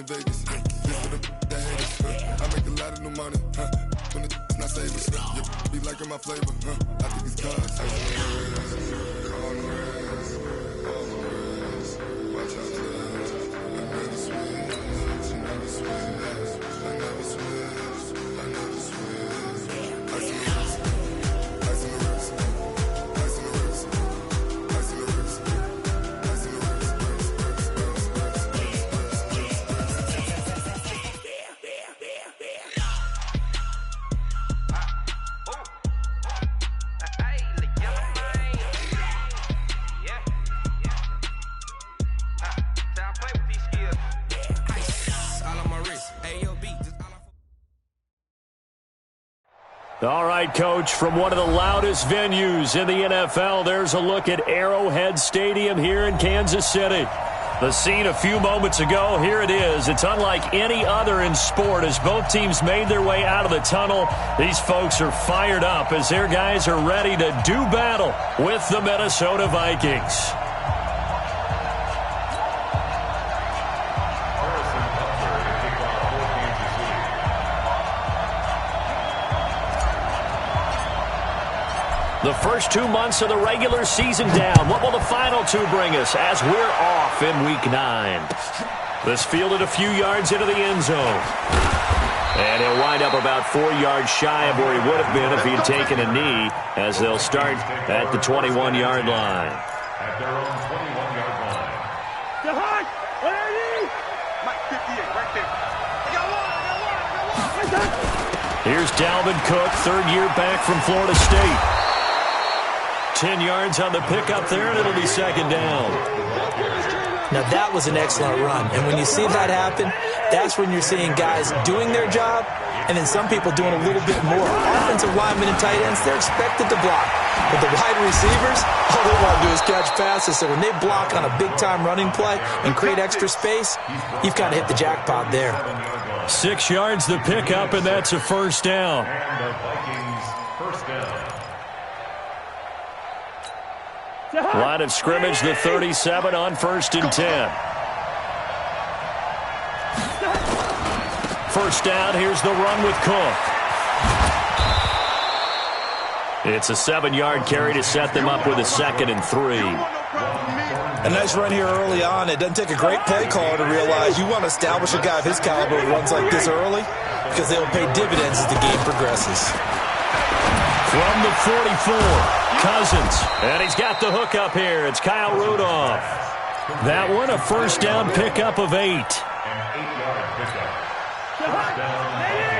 Vegas. This for the haters. I make a lot of new money. When it's not savers. Be liking my flavor. I think it's cause. On the res. Watch out, I never switch. I never switch. I never switch. I never switch. I see the risk. I see the risk. I see the risk. I see the risk. I see the risk. All right, Coach, from one of the loudest venues in the NFL, there's a look at Arrowhead Stadium here in Kansas City. The scene a few moments ago, here it is. It's unlike any other in sport as both teams made their way out of the tunnel. These folks are fired up as their guys are ready to do battle with the Minnesota Vikings. The first 2 months of the regular season down. What will the final two bring us as we're off in Week 9? This fielded a few yards into the end zone. And he'll wind up about 4 yards shy of where he would have been if he had taken a knee, as they'll start at the 21-yard line. At their own 21-yard line. Mike 58 right there. I got one. Here's Dalvin Cook, third year back from Florida State. 10 yards on the pickup there, and it'll be second down. Now, that was an excellent run. And when you see that happen, that's when you're seeing guys doing their job and then some people doing a little bit more. Offensive linemen and tight ends, they're expected to block. But the wide receivers, all they want to do is catch passes. So when they block on a big-time running play and create extra space, you've kind of hit the jackpot there. 6 yards the pickup, and that's a first down. And the Vikings first down. Line of scrimmage, the 37 on 1st and 10. First down, here's the run with Cook. It's a 7-yard carry to set them up with a 2nd and 3. A nice run here early on. It doesn't take a great play caller to realize you want to establish a guy of his caliber who runs like this early because they'll pay dividends as the game progresses. From the 44, Cousins. And he's got the hook up here. It's Kyle Rudolph. That one, a first down pickup of 8.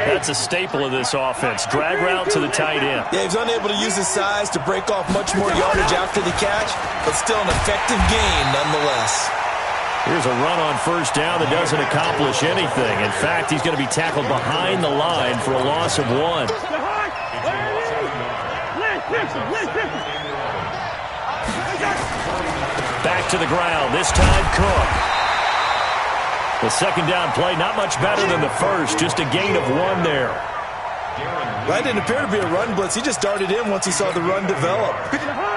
That's a staple of this offense. Drag route to the tight end. Yeah, he's unable to use his size to break off much more yardage after the catch, but still an effective gain nonetheless. Here's a run on first down that doesn't accomplish anything. In fact, he's going to be tackled behind the line for a loss of 1. Back to the ground, this time Cook. The second down play, not much better than the first, just a gain of 1 there. That didn't appear to be a run blitz. He just darted in once he saw the run develop.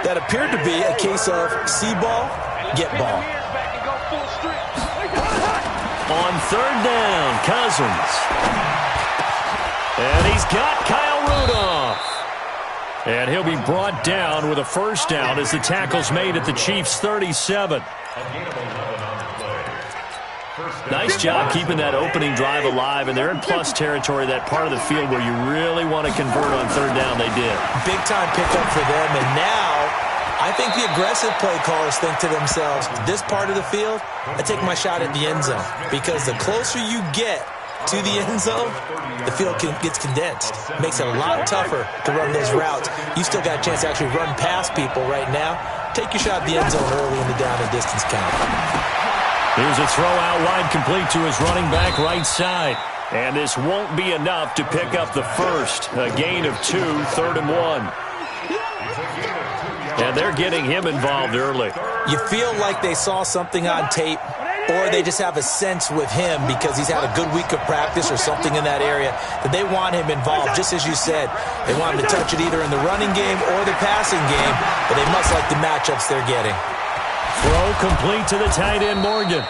That appeared to be a case of see ball, get ball. On third down, Cousins. And he's got Kyle Rudolph. And he'll be brought down with a first down as the tackle's made at the Chiefs' 37. Nice job keeping that opening drive alive, and they're in plus territory, that part of the field where you really want to convert on third down. They did. Big-time pickup for them, and now I think the aggressive play callers think to themselves, this part of the field, I take my shot at the end zone, because the closer you get to the end zone, the field gets condensed. Makes it a lot tougher to run those routes. You still got a chance to actually run past people right now. Take your shot at the end zone early in the down and distance count. Here's a throw out wide, complete to his running back right side. And this won't be enough to pick up the first. A gain of 2, 3rd and 1. And they're getting him involved early. You feel like they saw something on tape, or they just have a sense with him because he's had a good week of practice or something in that area that they want him involved. Just as you said, they want him to touch it either in the running game or the passing game, but they must like the matchups they're getting. Throw complete to the tight end, Morgan.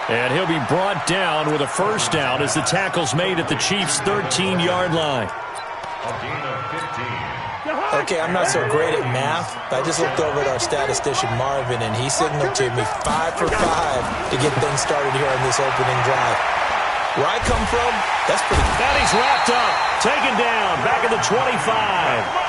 And he'll be brought down with a first down as the tackle's made at the Chiefs' 13-yard line. A gain of 15. Okay, I'm not so great at math, but I just looked over at our statistician, Marvin, and he signaled to me 5 for 5 to get things started here on this opening drive. Where I come from, that's pretty good. And he's wrapped up, taken down, back at the 25.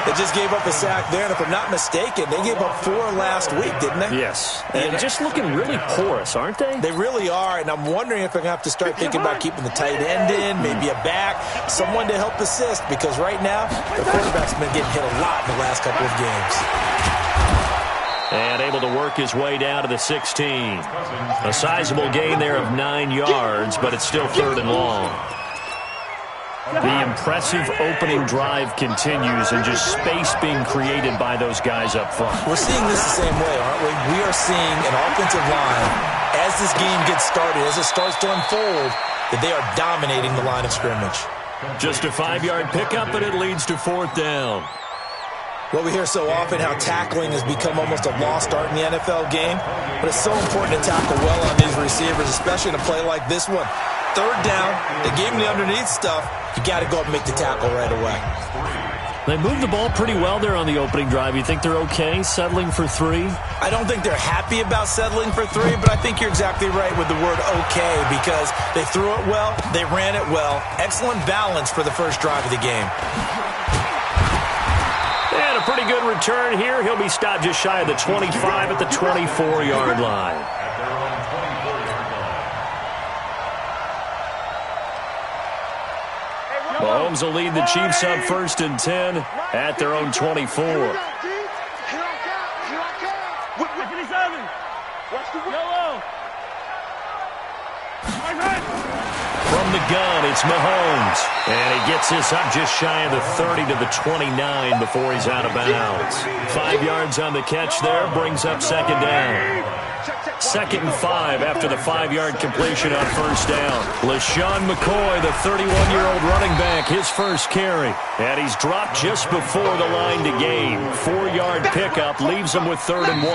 They just gave up a sack there, and if I'm not mistaken, they gave up 4 last week, didn't they? Yes, and just looking really porous, aren't they? They really are, and I'm wondering if I'm going to have to start thinking about keeping the tight end in, maybe a back, someone to help assist, because right now, the quarterback's been getting hit a lot in the last couple of games. And able to work his way down to the 16. A sizable gain there of 9 yards, but it's still 3rd and long. The impressive opening drive continues and just space being created by those guys up front. We're seeing this the same way, aren't we? We are seeing an offensive line, as this game gets started, as it starts to unfold, that they are dominating the line of scrimmage. Just a 5-yard pickup, and it leads to 4th down. Well, we hear so often how tackling has become almost a lost art in the NFL game, but it's so important to tackle well on these receivers, especially in a play like this one. 3rd down, they gave him the underneath stuff. You got to go up and make the tackle right away. They moved the ball pretty well there on the opening drive. You think they're okay settling for 3? I don't think they're happy about settling for 3, but I think you're exactly right with the word okay, because they threw it well, they ran it well. Excellent balance for the first drive of the game. And a pretty good return here. He'll be stopped just shy of the 25 at the 24-yard line. Mahomes will lead the Chiefs up 1st and 10 at their own 24. From the gun, it's Mahomes. And he gets this up just shy of the 30 to the 29 before he's out of bounds. 5 yards on the catch there, brings up 2nd down. 2nd and 5 after the 5-yard completion on 1st down. LaShawn McCoy, the 31-year-old running back, his first carry. And he's dropped just before the line to gain. 4-yard pickup leaves him with 3rd and 1.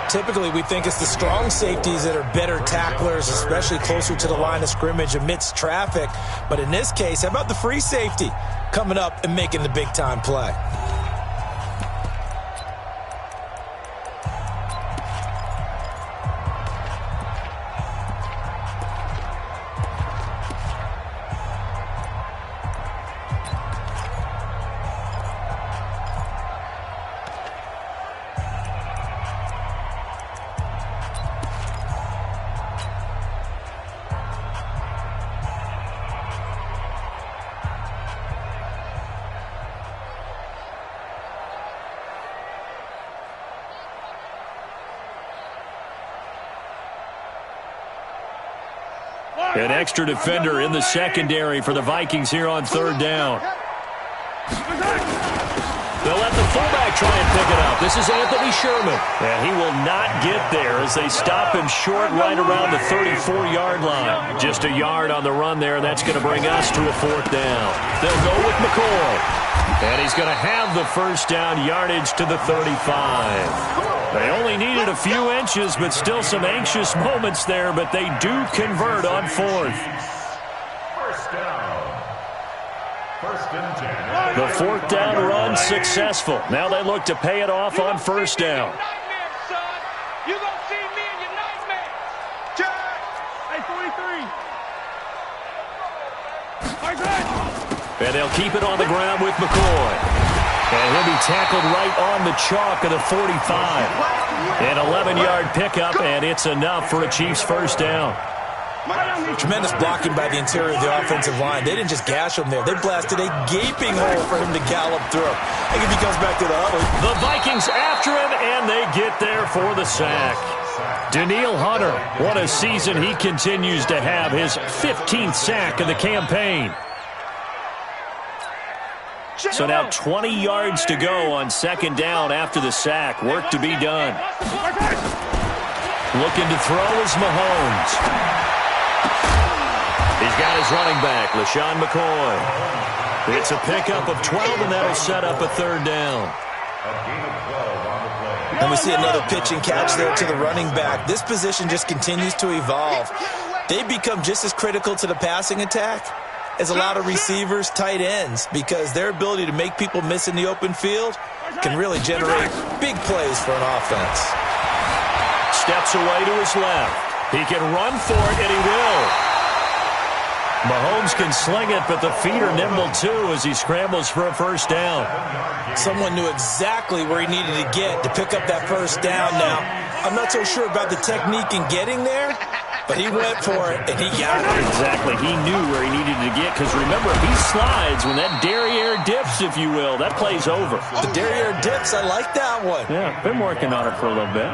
Typically, we think it's the strong safeties that are better tacklers, especially closer to the line of scrimmage amidst traffic. But in this case, how about the free safety coming up and making the big-time play? An extra defender in the secondary for the Vikings here on 3rd down. They'll let the fullback try and pick it up. This is Anthony Sherman. And he will not get there as they stop him short right around the 34-yard line. Just a yard on the run there. That's going to bring us to a 4th down. They'll go with McCoy. And he's going to have the first down yardage to the 35. They only needed a few inches, but still some anxious moments there, but they do convert on 4th. First down. 1st and 10. The 4th down run successful. Now they look to pay it off on 1st down. You're going to see me in your nightmares. Hey, 43. And they'll keep it on the ground with McCoy. And he'll be tackled right on the chalk of the 45. An 11-yard pickup, and it's enough for a Chiefs first down. Tremendous blocking by the interior of the offensive line. They didn't just gash him there. They blasted a gaping hole for him to gallop through. I think if he comes back to the huddle. The Vikings after him, and they get there for the sack. Danielle Hunter, what a season he continues to have. His 15th sack of the campaign. So now 20 yards to go on 2nd down after the sack. Work to be done. Looking to throw is Mahomes. He's got his running back, LaShawn McCoy. It's a pickup of 12, and that'll set up a 3rd down. A gain of 12 on the play. And we see another pitch and catch there to the running back. This position just continues to evolve. They become just as critical to the passing attack as a lot of receivers, tight ends, because their ability to make people miss in the open field can really generate big plays for an offense. Steps away to his left. He can run for it, and he will. Mahomes can sling it, but the feet are nimble too as he scrambles for a first down. Someone knew exactly where he needed to get to pick up that first down. Now, I'm not so sure about the technique in getting there, but he went for it, and he got it. Exactly. He knew where he needed to get, because remember, if he slides, when that derriere dips, if you will, that play's over. The derriere dips, I like that one. Yeah, been working on it for a little bit.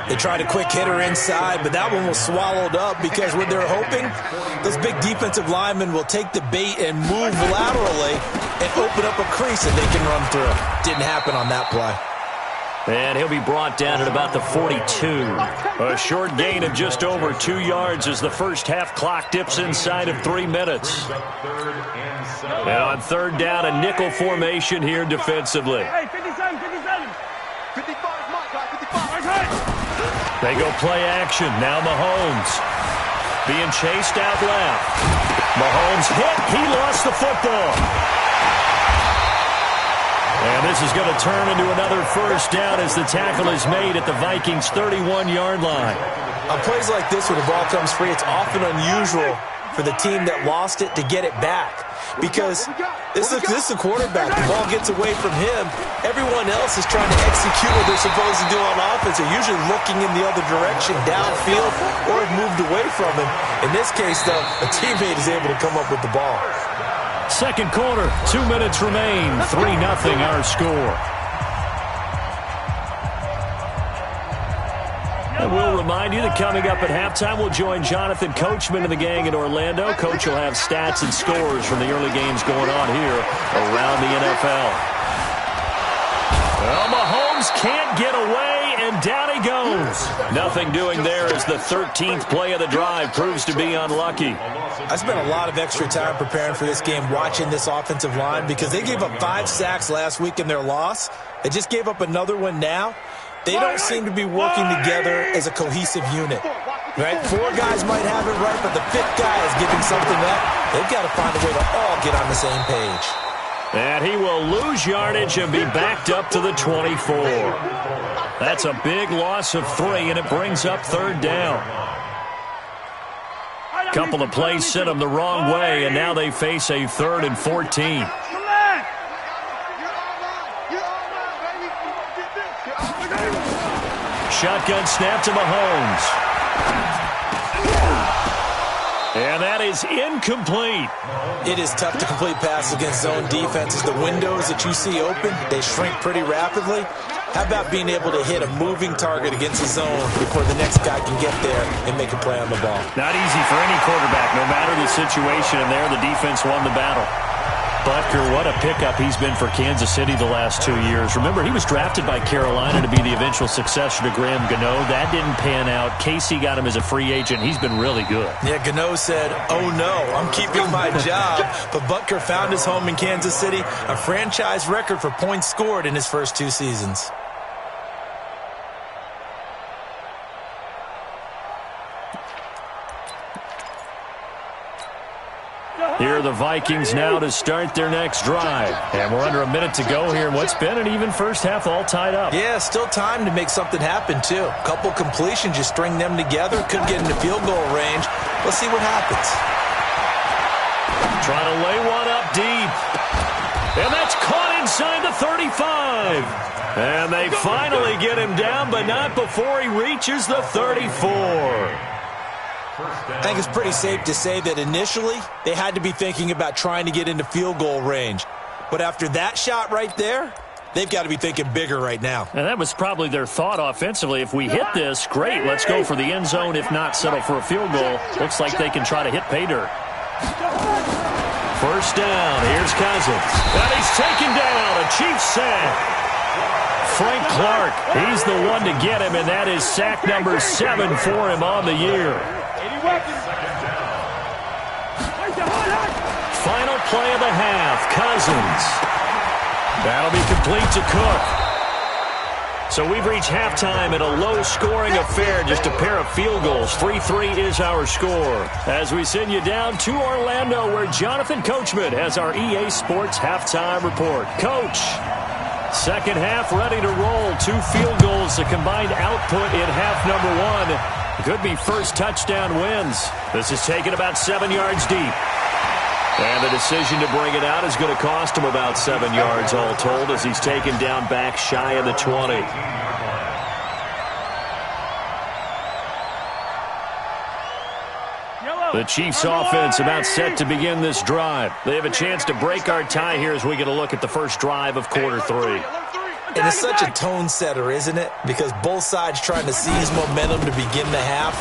They tried a quick hitter inside, but that one was swallowed up because what they're hoping, those big defensive linemen will take the bait and move laterally and open up a crease that they can run through. Didn't happen on that play. And he'll be brought down at about the 42. A short gain of just over 2 yards as the first half clock dips inside of 3 minutes. And on third down, a nickel formation here defensively. Hey, 57, 57. 55, Mike, 55. They go play action. Now Mahomes being chased out left. Mahomes hit. He lost the football. And this is going to turn into another first down as the tackle is made at the Vikings' 31-yard line. On plays like this, when the ball comes free, it's often unusual for the team that lost it to get it back. Because this is a quarterback. The ball gets away from him. Everyone else is trying to execute what they're supposed to do on offense. They're usually looking in the other direction, downfield, or have moved away from him. In this case, though, a teammate is able to come up with the ball. Second quarter, 2 minutes remain. 3-0 our score. And we'll remind you that coming up at halftime, we'll join Jonathan Coachman and the gang in Orlando. Coach will have stats and scores from the early games going on here around the NFL. Well, Mahomes can't get away, and down he goes. Nothing doing there as the 13th play of the drive proves to be unlucky. I spent a lot of extra time preparing for this game, watching this offensive line, because they gave up 5 sacks last week in their loss. They just gave up another one now. They don't seem to be working together as a cohesive unit. Right? 4 guys might have it right, but the 5th guy is giving something up. They've got to find a way to all get on the same page. And he will lose yardage and be backed up to the 24. That's a big loss of 3, and it brings up third down. Couple of plays sent them the wrong way, and now they face a 3rd and 14. Shotgun snap to Mahomes. And that is incomplete. It is tough to complete passes against zone defenses. The windows that you see open, they shrink pretty rapidly. How about being able to hit a moving target against the zone before the next guy can get there and make a play on the ball? Not easy for any quarterback, no matter the situation, and there the defense won the battle. Butker, what a pickup he's been for Kansas City the last 2 years. Remember, he was drafted by Carolina to be the eventual successor to Graham Gano. That didn't pan out. Casey got him as a free agent. He's been really good. Yeah, Gano said, oh no, I'm keeping my job. But Butker found his home in Kansas City, a franchise record for points scored in his first 2 seasons. Here are the Vikings now to start their next drive. And we're under a minute to go here in what's been an even first half, all tied up. Yeah, still time to make something happen, too. A couple completions, just string them together. Could get into field goal range. Let's see what happens. Trying to lay one up deep. And that's caught inside the 35. And they finally get him down, but not before he reaches the 34. I think it's pretty safe to say that initially they had to be thinking about trying to get into field goal range. But after that shot right there, they've got to be thinking bigger right now. And that was probably their thought offensively. If we hit this, great, let's go for the end zone. If not, settle for a field goal. Looks like they can try to hit pay dirt. First down, here's Cousins. And he's taken down, a Chiefs sack. Frank Clark, he's the one to get him, and that is sack number 7 for him on the year. Final play of the half, Cousins. That'll be complete to Cook. So we've reached halftime in a low-scoring affair, just a pair of field goals. 3-3 is our score. As we send you down to Orlando, where Jonathan Coachman has our EA Sports halftime report. Coach, second half ready to roll. 2 field goals, the combined output in half number 1. Could be first touchdown wins. This is taken about 7 yards deep. And the decision to bring it out is going to cost him about 7 yards all told, as he's taken down back shy of the 20. The Chiefs offense about set to begin this drive. They have a chance to break our tie here as we get a look at the first drive of quarter 3. And it's such a tone setter, isn't it? Because both sides trying to seize momentum to begin the half.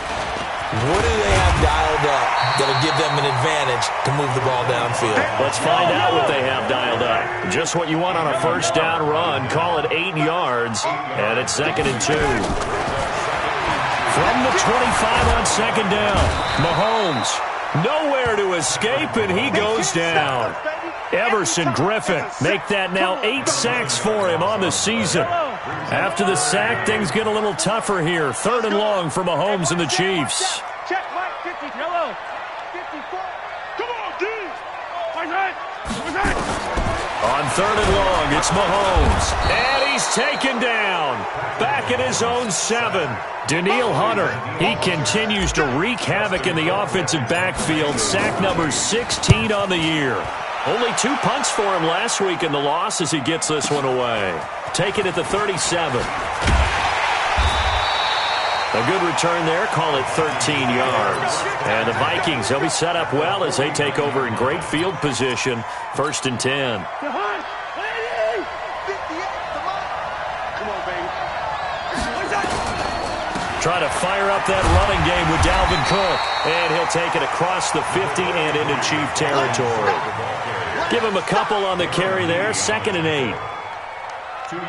What do they have dialed up that'll give them an advantage to move the ball downfield? Let's find out what they have dialed up. Just what you want on a first down run. Call it 8 yards, and it's 2nd and 2. From the 25 on second down, Mahomes nowhere to escape, and he goes down. Everson Griffin make that now 8 sacks for him on the season. After the sack, things get a little tougher here. 3rd and long for Mahomes and the Chiefs. Check, Mike, 50, yellow, 54. Come on, D. On 3rd and long, it's Mahomes. And he's taken down. Back at his own 7. Danielle Hunter, he continues to wreak havoc in the offensive backfield. Sack number 16 on the year. Only 2 punts for him last week in the loss as he gets this one away. Take it at the 37. A good return there. Call it 13 yards. And the Vikings, they'll be set up well as they take over in great field position. 1st and 10. Try to fire up that running game with Dalvin Cook. And he'll take it across the 50 and into Chief territory. Give him a couple on the carry there. 2nd and 8.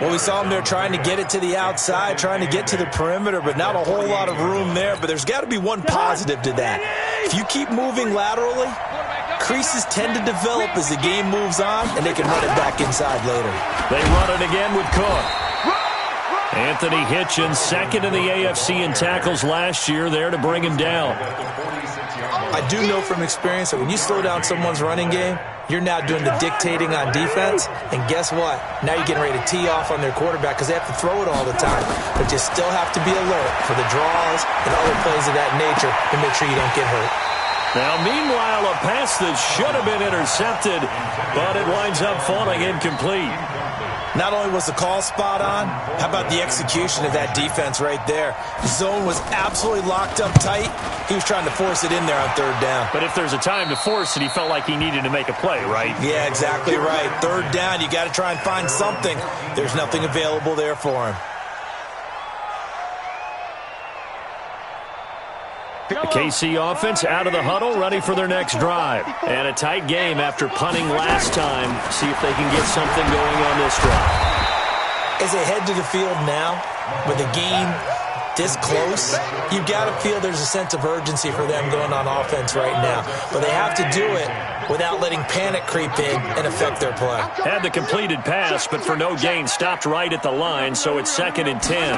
Well, we saw him there trying to get it to the outside, trying to get to the perimeter, but not a whole lot of room there. But there's got to be one positive to that. If you keep moving laterally, creases tend to develop as the game moves on, and they can run it back inside later. They run it again with Cook. Anthony Hitchens, 2nd in the AFC in tackles last year, there to bring him down. I do know from experience that when you slow down someone's running game, you're now doing the dictating on defense, and guess what? Now you're getting ready to tee off on their quarterback because they have to throw it all the time. But you still have to be alert for the draws and other plays of that nature to make sure you don't get hurt. Now, meanwhile, a pass that should have been intercepted, but it winds up falling incomplete. Not only was the call spot on, how about the execution of that defense right there? The zone was absolutely locked up tight. He was trying to force it in there on 3rd down. But if there's a time to force it, he felt like he needed to make a play, right? Yeah, exactly right. 3rd down, you got to try and find something. There's nothing available there for him. The KC offense out of the huddle, ready for their next drive. And a tight game after punting last time. See if they can get something going on this drive. As they head to the field now, with a game this close, you've got to feel there's a sense of urgency for them going on offense right now. But they have to do it without letting panic creep in and affect their play. Had the completed pass, but for no gain, stopped right at the line, so it's 2nd and 10.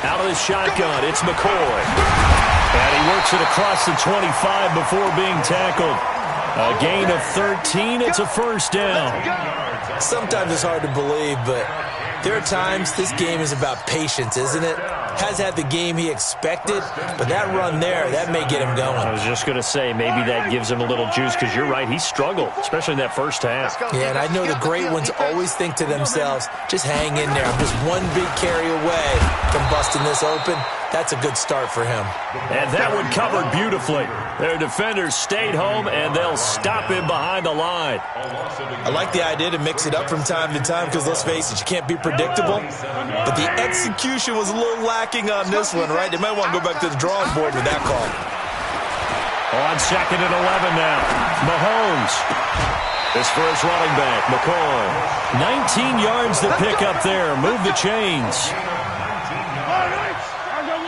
Out of the shotgun, it's McCoy. And he works it across the 25 before being tackled. A gain of 13. It's a 1st down. Sometimes it's hard to believe, but there are times this game is about patience, isn't it? Has had the game he expected, but that run there, that may get him going. I was just going to say, maybe that gives him a little juice, because you're right, he struggled, especially in that first half. Yeah, and I know the great ones always think to themselves, just hang in there. I'm just one big carry away from busting this open. That's a good start for him. And that one covered beautifully. Their defenders stayed home, and they'll stop him behind the line. I like the idea to mix it up from time to time because, let's face it, you can't be predictable. But the execution was a little lacking on this one, right? They might want to go back to the drawing board with that call. On 2nd and 11 now, Mahomes. His first running back, McCoy. 19 yards to pick up there. Move the chains.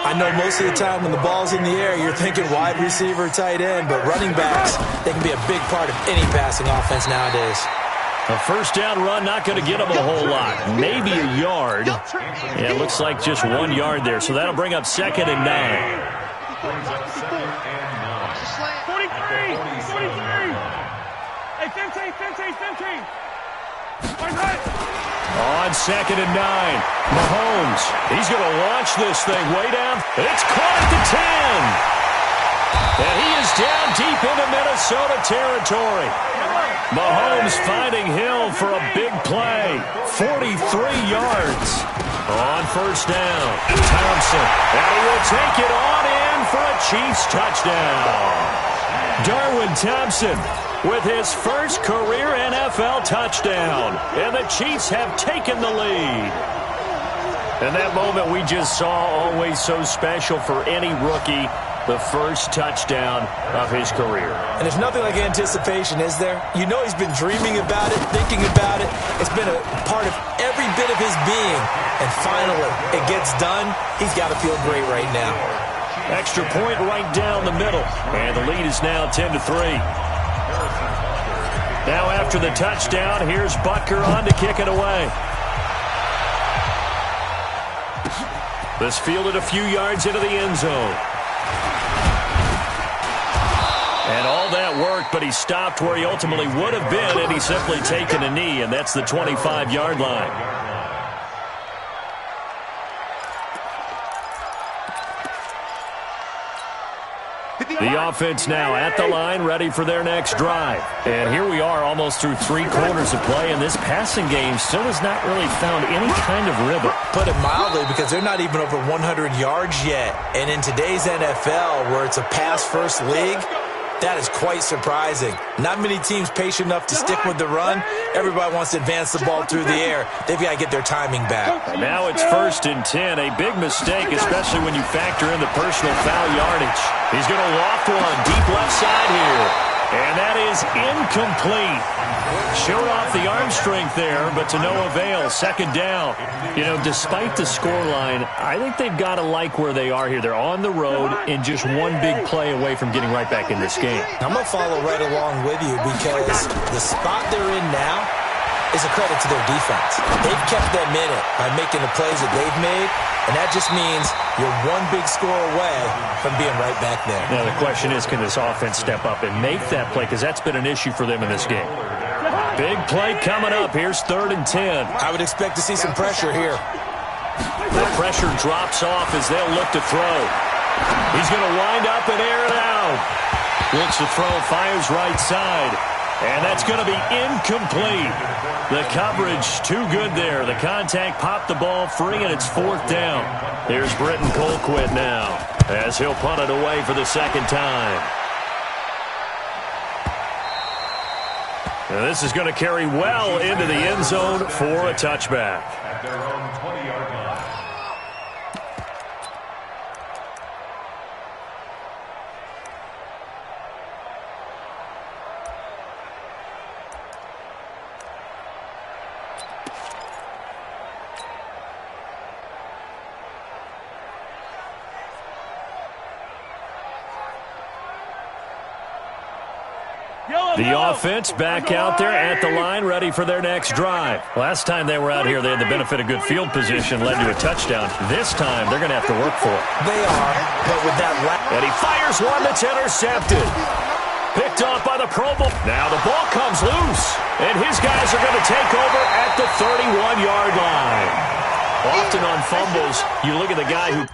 I know most of the time when the ball's in the air, you're thinking wide receiver, tight end, but running backs, they can be a big part of any passing offense nowadays. A first down run, not going to get him a whole lot. Maybe a yard. Yeah, it looks like just 1 yard there. So that'll bring up 2nd and 9. Brings up 2nd and 9. 43! 43! Hey, 15! On 2nd and 9, Mahomes. He's going to launch this thing way down. It's caught at the 10. And he is down deep into Minnesota territory. Mahomes finding Hill for a big play. 43 yards on first down. Thompson. And he will take it on in for a Chiefs touchdown. Darwin Thompson with his first career NFL touchdown. And the Chiefs have taken the lead. And that moment we just saw, always so special for any rookie. The first touchdown of his career. And there's nothing like anticipation, is there? You know he's been dreaming about it, thinking about it. It's been a part of every bit of his being. And finally, it gets done. He's got to feel great right now. Extra point right down the middle. And the lead is now 10-3. Now after the touchdown, here's Butker on to kick it away. This fielded a few yards into the end zone. And all that worked, but he stopped where he ultimately would have been, and he's simply taken a knee, and that's the 25-yard line. The offense now at the line, ready for their next drive. And here we are almost through 3 quarters of play, and this passing game still has not really found any kind of rhythm. Put it mildly, because they're not even over 100 yards yet. And in today's NFL, where it's a pass-first league, that is quite surprising. Not many teams patient enough to stick with the run. Everybody wants to advance the ball through the air. They've got to get their timing back. Now it's 1st and 10. A big mistake, especially when you factor in the personal foul yardage. He's going to loft one deep left side here. And that is incomplete. Showed off the arm strength there, but to no avail. 2nd down. You know, despite the scoreline, I think they've got to like where they are here. They're on the road and just one big play away from getting right back in this game. I'm going to follow right along with you because the spot they're in now is a credit to their defense. They've kept them in it by making the plays that they've made, and that just means you're one big score away from being right back there. Now, the question is, can this offense step up and make that play? Because that's been an issue for them in this game. Big play coming up. Here's 3rd and 10. I would expect to see some pressure here. The pressure drops off as they'll look to throw. He's going to wind up and air it out. Looks to throw, fires right side. And that's going to be incomplete. The coverage too good there. The contact popped the ball free, and it's 4th down. Here's Britton Colquitt now as he'll punt it away for the 2nd time. And this is going to carry well into the end zone for a touchback. At their own 20-yard line. The offense back out there at the line, ready for their next drive. Last time they were out here, they had the benefit of good field position, led to a touchdown. This time, they're going to have to work for it. They are, but with that... And he fires one that's intercepted. Picked off by the Pro Bowl. Now the ball comes loose, and his guys are going to take over at the 31-yard line. Often on fumbles, you look at the guy who...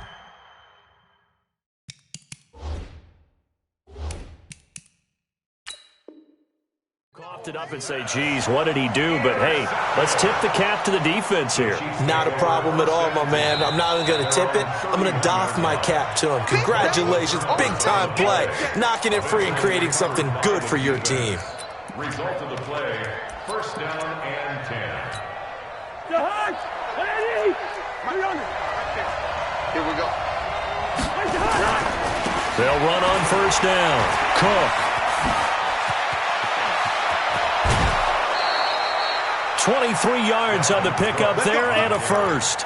coughed it up and say, geez, what did he do? But, hey, let's tip the cap to the defense here. Not a problem at all, my man. I'm not even going to tip it. I'm going to doff my cap to him. Congratulations. Big-time play. Knocking it free and creating something good for your team. Result of the play, 1st down and 10. Here we go. They'll run on 1st down. Cook. 23 yards on the pickup there and a first.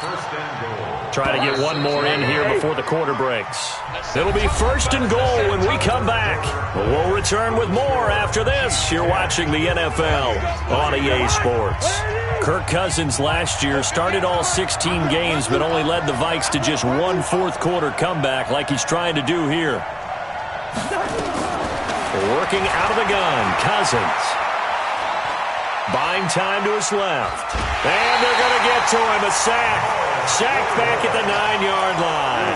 First and goal. Try to get one more in here before the quarter breaks. It'll be first and goal when we come back. But we'll return with more after this. You're watching the NFL on EA Sports. Kirk Cousins last year started all 16 games but only led the Vikes to just one fourth-quarter comeback like he's trying to do here. Working out of the gun, Cousins. Buying time to his left. And they're going to get to him. A sack. Sack back at the 9-yard line.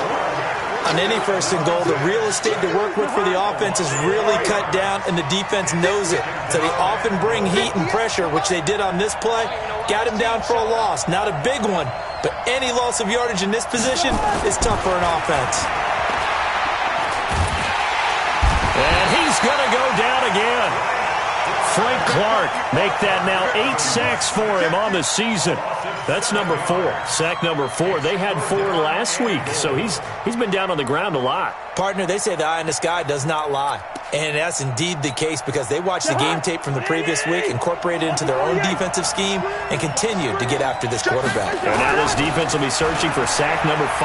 On any first and goal, the real estate to work with for the offense is really cut down, and the defense knows it. So they often bring heat and pressure, which they did on this play. Got him down for a loss. Not a big one, but any loss of yardage in this position is tough for an offense. And he's going to go down again. Frank Clark make that now 8 sacks for him on the season. That's number 4. Sack number 4. They had 4 last week, so he's been down on the ground a lot. Partner, they say the eye in the sky does not lie. And that's indeed the case because they watched the game tape from the previous week, incorporated it into their own defensive scheme, and continued to get after this quarterback. And now this defense will be searching for sack number 5.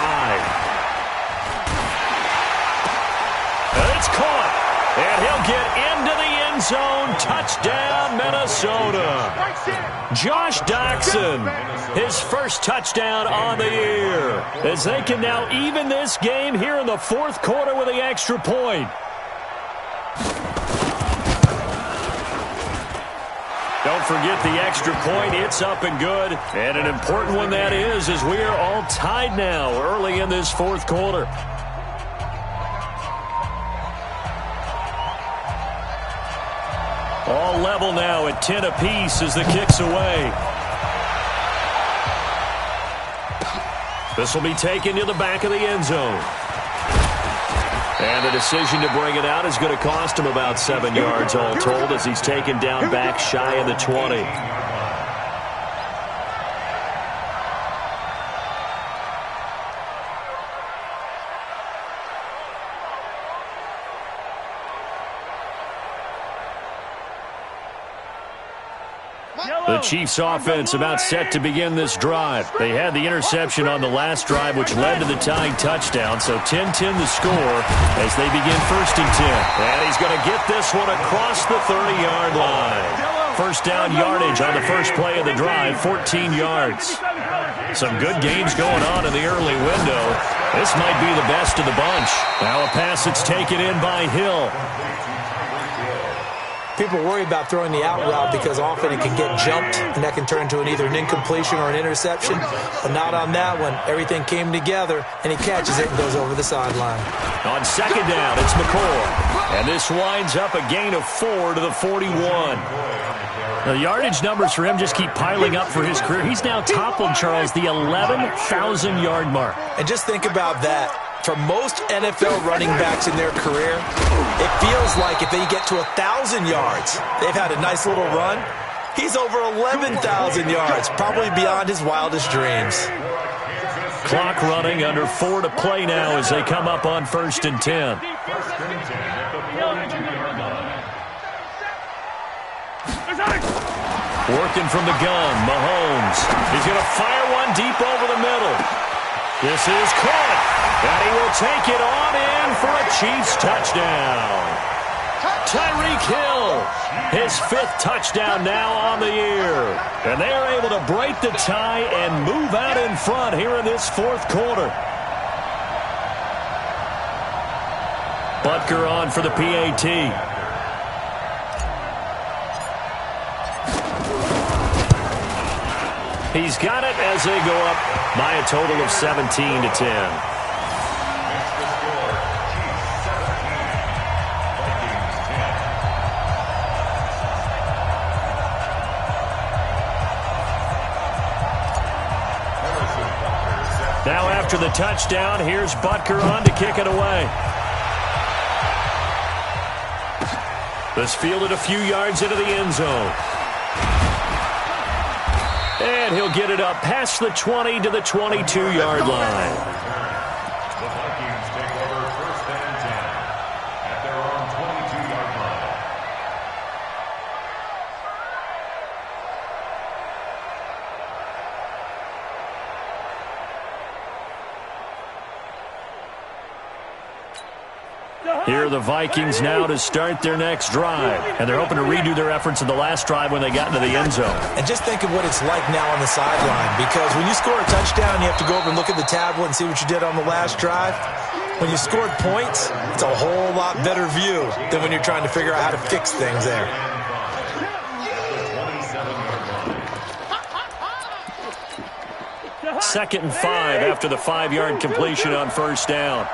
And it's caught. And he'll get into the end zone. Touchdown, Minnesota. Josh Doxson, his first touchdown on the year. As they can now even this game here in the fourth quarter with the extra point. Don't forget the extra point. It's up and good. And an important one that is, as we are all tied now early in this fourth quarter. All level now at 10 apiece as the kick's away. This will be taken to the back of the end zone. And the decision to bring it out is going to cost him about 7 yards all told as he's taken down back shy of the 20. The Chiefs offense about set to begin this drive. They had the interception on the last drive, which led to the tying touchdown. So 10-10 the score as they begin first and 10. And he's going to get this one across the 30-yard line. First down yardage on the first play of the drive, 14 yards. Some good games going on in the early window. This might be the best of the bunch. Now a pass that's taken in by Hill. People worry about throwing the out route because often it can get jumped, and that can turn into either an incompletion or an interception. But not on that one. Everything came together, and he catches it and goes over the sideline. On second down, it's McCoy. And this winds up a gain of 4 to the 41. The yardage numbers for him just keep piling up for his career. He's now toppled, Charles, the 11,000-yard mark. And just think about that. For most NFL running backs in their career, it feels like if they get to 1,000 yards, they've had a nice little run. He's over 11,000 yards, probably beyond his wildest dreams. Clock running, under 4 to play now as they come up on first and 10. Working from the gun, Mahomes. He's going to fire one deep over the middle. This is caught, and he will take it on in for a Chiefs touchdown. Tyreek Hill, his 5th touchdown now on the year. And they are able to break the tie and move out in front here in this fourth quarter. Butker on for the PAT. He's got it as they go up by a total of 17 to 10. Now after the touchdown, here's Butker on to kick it away. This fielded a few yards into the end zone. And he'll get it up past the 20 to the 22-yard line. The Vikings take over first and 10 at their own 22-yard line. Here are the Vikings now to start their next drive. And they're hoping to redo their efforts in the last drive when they got into the end zone. And just think of what it's like now on the sideline, because when you score a touchdown, you have to go over and look at the tablet and see what you did on the last drive. When you scored points, it's a whole lot better view than when you're trying to figure out how to fix things there. Second and 5 after the 5-yard completion on first down.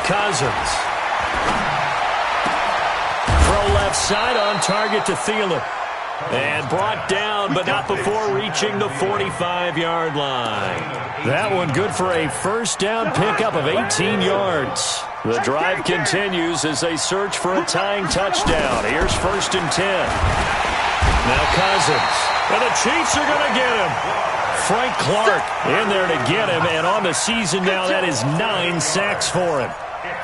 Cousins. Throw left side on target to Thielen. And brought down, but not before reaching the 45-yard line. That one good for a first down pickup of 18 yards. The drive continues as they search for a tying touchdown. Here's first and 10. Now Cousins. And the Chiefs are going to get him. Frank Clark in there to get him. And on the season now, that is 9 sacks for him.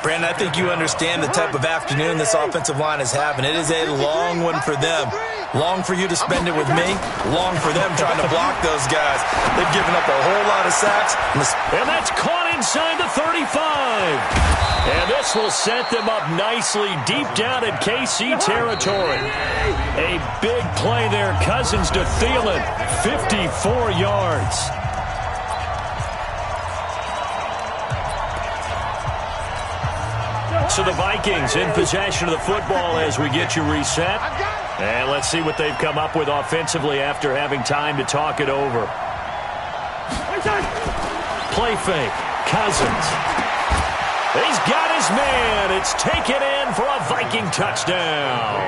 Brandon, I think you understand the type of afternoon this offensive line is having. It is a long one for them. Long for you to spend it with me. Long for them trying to block those guys. They've given up a whole lot of sacks. And that's caught inside the 35. And this will set them up nicely deep down in KC territory. A big play there. Cousins to Thielen. 54 yards. So the Vikings in possession of the football as we get you reset. And let's see what they've come up with offensively after having time to talk it over. Play fake. Cousins. He's got his man. It's taken in for a Viking touchdown.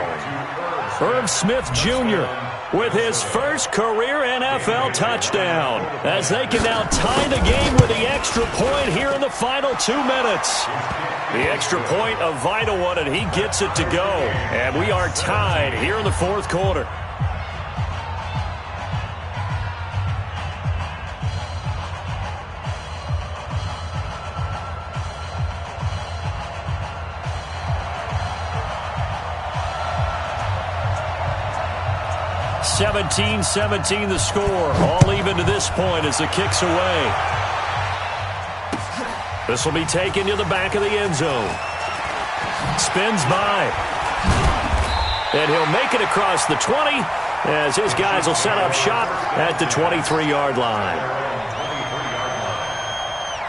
Irv Smith Jr. with his first career NFL touchdown, as they can now tie the game with the extra point here in the final 2 minutes. The extra point, a vital one, and he gets it to go. And we are tied here in the fourth quarter. (17-17) the score. All even to this point as the kick's away. This will be taken to the back of the end zone. Spins by. And he'll make it across the 20 as his guys will set up shop at the 23-yard line.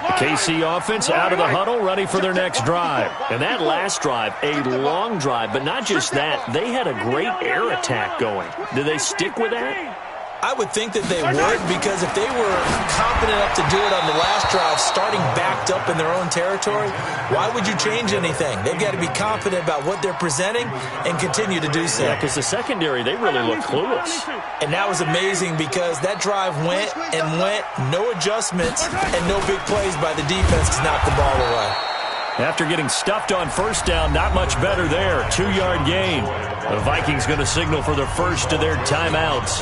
The KC offense out of the huddle, ready for their next drive. And that last drive, a long drive, but not just that. They had a great air attack going. Do they stick with that? I would think that they would, because if they were confident enough to do it on the last drive, starting backed up in their own territory, why would you change anything? They've got to be confident about what they're presenting and continue to do so. Yeah, because the secondary, they really look clueless. And that was amazing because that drive went and went, no adjustments, and no big plays by the defense to knock the ball away. After getting stuffed on first down, not much better there. 2-yard gain. The Vikings going to signal for the first of their timeouts,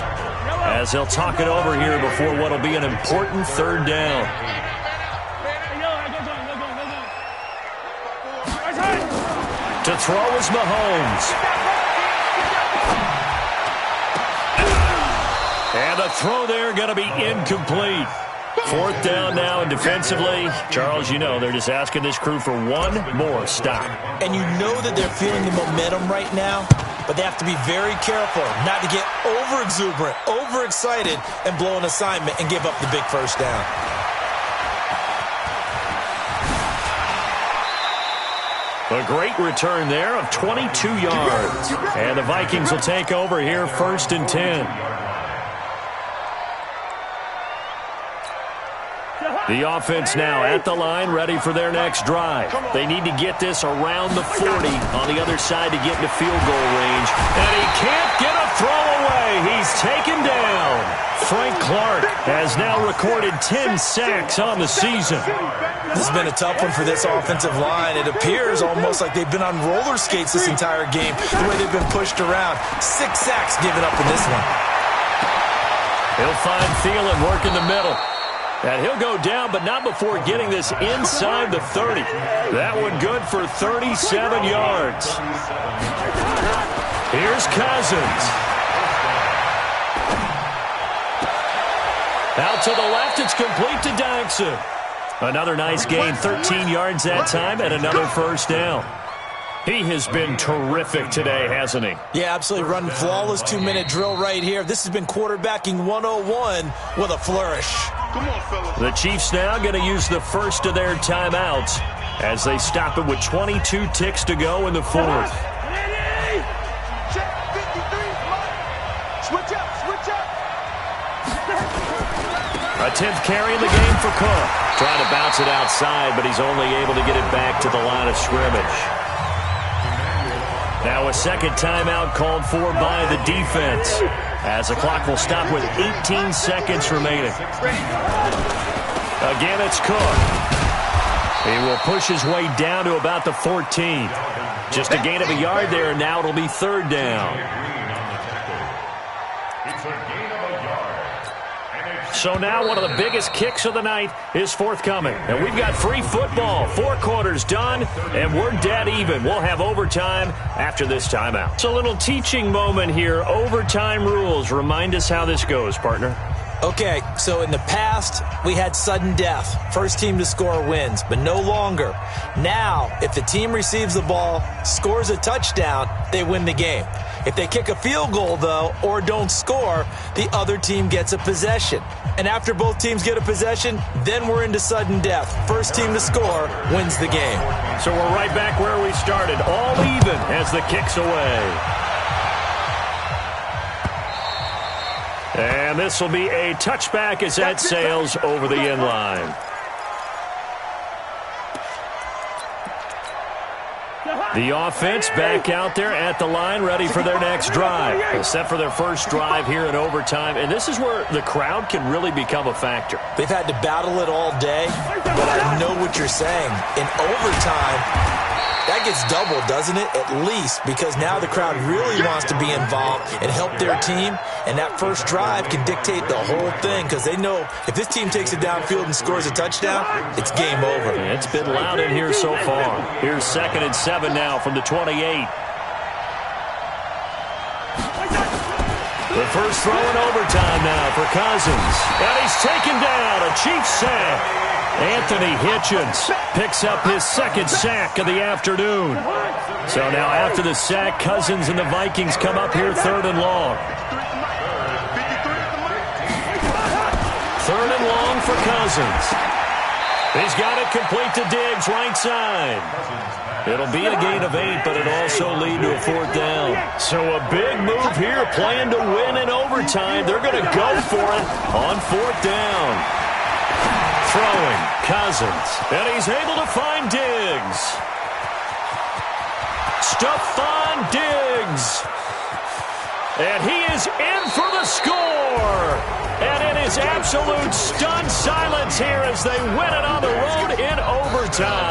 as they'll talk it over here before what will be an important third down. To throw is Mahomes. And the throw there going to be incomplete. Fourth down now, and defensively, Charles, you know, they're just asking this crew for one more stop. And you know that they're feeling the momentum right now, but they have to be very careful not to get over-exuberant, over-excited, and blow an assignment and give up the big first down. A great return there of 22 yards. And the Vikings will take over here first and 10. The offense now at the line, ready for their next drive. They need to get this around the 40 on the other side to get into field goal range. And he can't get a throw away. He's taken down. Frank Clark has now recorded 10 sacks on the season. This has been a tough one for this offensive line. It appears almost like they've been on roller skates this entire game, the way they've been pushed around. 6 sacks given up in this one. He'll find Thielen working the middle. And he'll go down, but not before getting this inside the 30. That one good for 37 yards. Here's Cousins. Out to the left, it's complete to Daxon. Another nice gain, 13 yards that time, and another first down. He has been terrific today, hasn't he? Yeah, absolutely. Running flawless 2-minute drill right here. This has been quarterbacking 101 with a flourish. Come on, fellas. The Chiefs now going to use the first of their timeouts as they stop it with 22 ticks to go in the fourth. Check 53, switch up, switch up. A 10th carry in the game for Cook. Trying to bounce it outside, but he's only able to get it back to the line of scrimmage. Now a second timeout called for by the defense, as the clock will stop with 18 seconds remaining. Again, it's Cook. He will push his way down to about the 14. Just a gain of a yard there, and now it'll be third down. It's a gain of a yard. So now one of the biggest kicks of the night is forthcoming. And we've got free football. 4 quarters done, and we're dead even. We'll have overtime after this timeout. It's a little teaching moment here. Overtime rules. Remind us how this goes, partner. Okay, so in the past, we had sudden death. First team to score wins, but no longer. Now, if the team receives the ball, scores a touchdown, they win the game. If they kick a field goal, though, or don't score, the other team gets a possession. And after both teams get a possession, then we're into sudden death. First team to score wins the game. So we're right back where we started, all even as the kick's away. And this will be a touchback as that sails over the end line. The offense back out there at the line, ready for their next drive. Set for their first drive here in overtime. And this is where the crowd can really become a factor. They've had to battle it all day, but I know what you're saying. In overtime, that gets doubled, doesn't it? At least, because now the crowd really wants to be involved and help their team, and that first drive can dictate the whole thing because they know if this team takes it downfield and scores a touchdown, it's game over. It's been loud in here so far. Here's 2nd and 7 now from the 28. The first throw in overtime now for Cousins. And he's taken down, a Chiefs sack. Anthony Hitchens picks up his 2nd sack of the afternoon. So now after the sack, Cousins and the Vikings come up here 3rd and long. 3rd and long for Cousins. He's got it complete to Diggs, right side. It'll be a gain of 8, but it also lead to a 4th down. So a big move here, playing to win in overtime. They're going to go for it on 4th down. Throwing, Cousins, and he's able to find Diggs. Stephon Diggs. And he is in for the score. And it is absolute stunned silence here as they win it on the road in overtime.